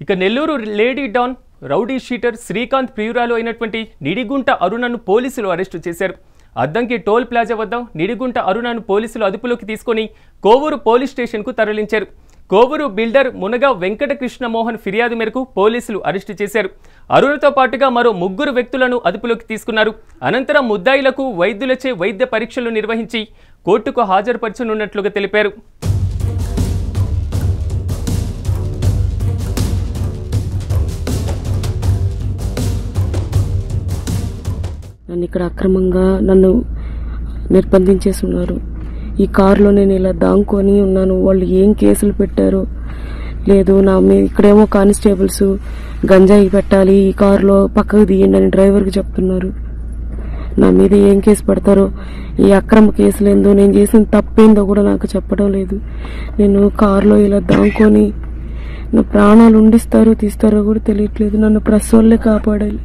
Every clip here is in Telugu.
ఇక Nellore lady don rowdy sheeter Srikanth ప్రియురాలు అయినటువంటి నిడిగుంట అరుణను పోలీసులు అరెస్టు చేశారు. అద్దంకి టోల్ ప్లాజా వద్ద నిడిగుంట అరుణను పోలీసులు అదుపులోకి తీసుకొని కోవూరు పోలీస్ స్టేషన్కు తరలించారు. కోవూరు బిల్డర్ మునగ వెంకటకృష్ణ మోహన్ ఫిర్యాదు మేరకు పోలీసులు అరెస్టు చేశారు. అరుణతో పాటుగా మరో 3 వ్యక్తులను అదుపులోకి తీసుకున్నారు. అనంతరం ముద్దాయిలకు వైద్యులచే వైద్య పరీక్షలు నిర్వహించి కోర్టుకు హాజరుపరచనున్నట్లుగా తెలిపారు. నన్ను ఇక్కడ అక్రమంగా నిర్బంధించేస్తున్నారు. ఈ కారులో నేను ఇలా దాంకొని ఉన్నాను. వాళ్ళు ఏం కేసులు పెట్టారో లేదు. నా మీద ఇక్కడేమో కానిస్టేబుల్స్ గంజాయి పెట్టాలి, ఈ కారులో పక్కకు తీయండి అని డ్రైవర్కి చెప్తున్నారు. నా మీద ఏం కేసు పెడతారో, ఈ అక్రమ కేసులు ఏందో, నేను చేసిన తప్పేందో కూడా నాకు చెప్పడం లేదు. నేను కారులో ఇలా దాంకొని నా ప్రాణాలు ఉండిస్తారో తీస్తారో కూడా తెలియట్లేదు. నన్ను ప్రెస్ వాళ్ళే కాపాడాలి.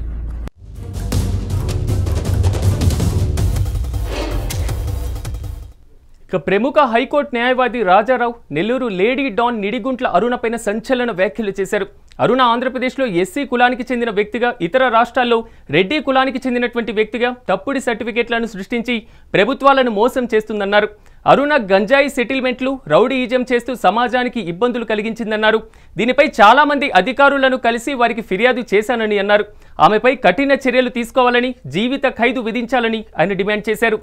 ఇక ప్రముఖ హైకోర్టు న్యాయవాది రాజారావు నెల్లూరు లేడీ డాన్ నిడిగుంట్ల అరుణపైన సంచలన వ్యాఖ్యలు చేశారు. అరుణ ఆంధ్రప్రదేశ్లో ఎస్సీ కులానికి చెందిన వ్యక్తిగా, ఇతర రాష్ట్రాల్లో రెడ్డి కులానికి చెందినటువంటి వ్యక్తిగా తప్పుడు సర్టిఫికెట్లను సృష్టించి ప్రభుత్వాలను మోసం చేస్తుందన్నారు. అరుణ గంజాయి సెటిల్మెంట్లు, రౌడీయిజం చేస్తూ సమాజానికి ఇబ్బందులు కలిగించిందన్నారు. దీనిపై చాలా మంది అధికారులను కలిసి వారికి ఫిర్యాదు చేశానని అన్నారు. ఆమెపై కఠిన చర్యలు తీసుకోవాలని, జీవిత ఖైదు విధించాలని ఆయన డిమాండ్ చేశారు.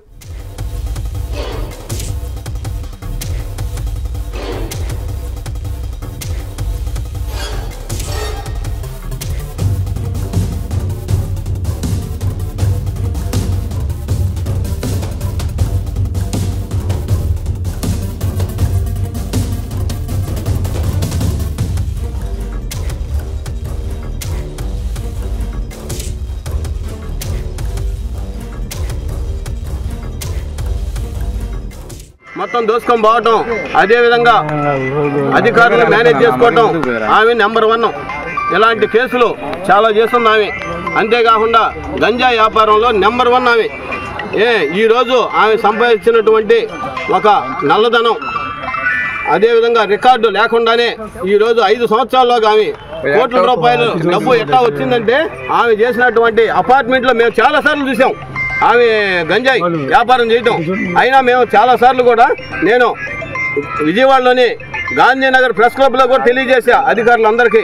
మొత్తం దోసుకొని పోవటం, అదేవిధంగా అధికారులు మేనేజ్ చేసుకోవటం, ఆమె నెంబర్ 1. ఇలాంటి కేసులు చాలా చేస్తుంది ఆమె. అంతేకాకుండా గంజా వ్యాపారంలో నెంబర్ 1 ఆమె. ఈరోజు ఆమె సంపాదించినటువంటి ఒక నల్లధనం, అదేవిధంగా రికార్డు లేకుండానే ఈరోజు 5 సంవత్సరాల్లోగా ఆమె కోట్ల రూపాయలు డబ్బు ఎట్లా వచ్చిందంటే, ఆమె చేసినటువంటి అపార్ట్మెంట్లో మేము చాలాసార్లు చూసాం ఆమె గంజాయి వ్యాపారం చేయటం. అయినా మేము చాలాసార్లు కూడా, నేను విజయవాడలోని గాంధీనగర్ ప్రెస్ క్లబ్లో కూడా తెలియజేసా అధికారులందరికీ.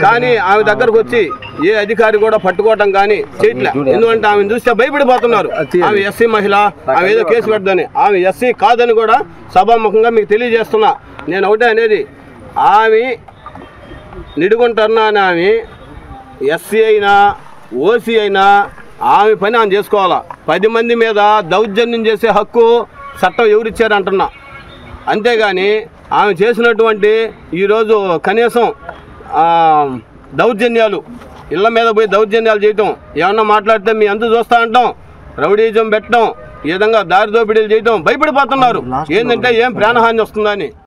కానీ ఆమె దగ్గరకు వచ్చి ఏ అధికారి కూడా పట్టుకోవటం కానీ చేయట్లే. ఎందుకంటే ఆమెను చూస్తే భయపడిపోతున్నారు. ఆమె ఎస్సీ మహిళ, ఆమె ఏదో కేసు పెడదని. ఆమె ఎస్సీ కాదని కూడా సభాముఖంగా మీకు తెలియజేస్తున్నా. నేను ఒకటే అనేది, ఆమె నిడుగుంటున్నా, ఆమె ఎస్సీ అయినా ఓసీ అయినా ఆమె పని ఆమె చేసుకోవాలా. 10 మంది మీద దౌర్జన్యం చేసే హక్కు చట్టం ఎవరిచ్చారంటున్నా. అంతేగాని ఆమె చేసినటువంటి ఈరోజు కనీసం దౌర్జన్యాలు, ఇళ్ల మీద పోయి దౌర్జన్యాలు చేయటం, ఏమన్నా మాట్లాడితే మీ అంత చూస్తా అంటాం, రౌడీజం పెట్టడం, ఈ విధంగా దారి దోపిడీలు చేయటం, భయపడిపోతున్నారు. ఏంటంటే ఏం ప్రాణహాని వస్తుందని.